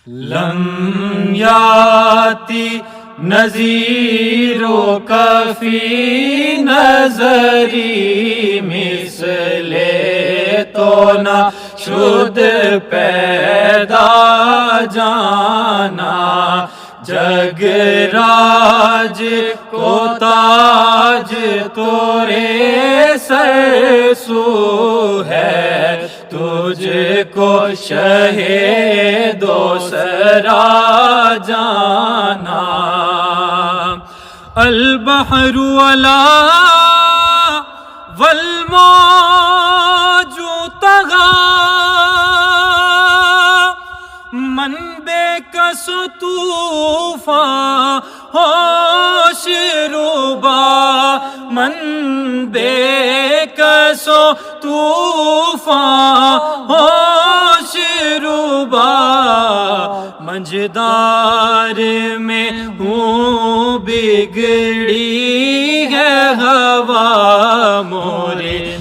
لم یاتی نذیرو کفی نظری مثل تو نہ شد پیدا جانا جگ راج کو تاج تورے سر سو ہے تجھ کو شہ دوسرا جانا البحر ولا والموج طغى من بے کس طوفان ہوش ربا من بے کس طوفان ہوش ربا منجدار میں ہوں بگڑی ہے ہوا مورے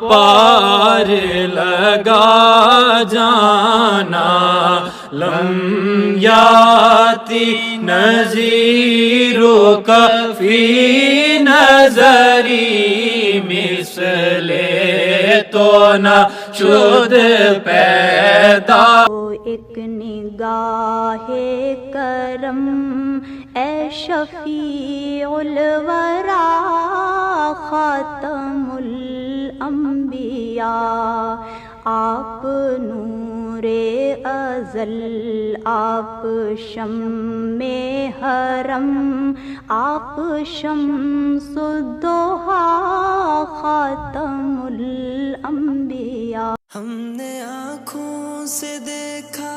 پار لگا جانا لم یاتی نذیرو کفی نظری مثل تو نہ شد پیدا ایک نگاہ کرم اے شفیع الورا خاتم الانبیاء آپ نور ازل آپ شمع حرم آپ شمس الضحیٰ خاتم الانبیاء ہم نے آنکھوں سے دیکھا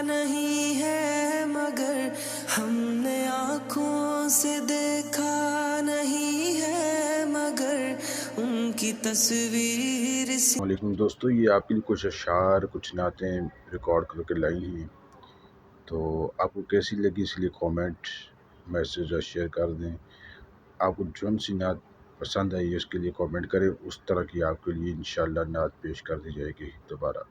نہیں ہے مگر ہم نے آنکھوں سے دیکھا نہیں ہے مگر ان کی تصویر السلام علیکم دوستو، یہ آپ کے لیے کچھ اشعار کچھ نعتیں ریکارڈ کر کے لائی ہیں، تو آپ کو کیسی لگی اس لیے کامنٹ میسج اور شیئر کر دیں۔ آپ کو جون سی نعت پسند آئی ہے اس کے لیے کامنٹ کریں، اس طرح کی آپ کے لیے انشاءاللہ نعت پیش کر دی جائے گی دوبارہ۔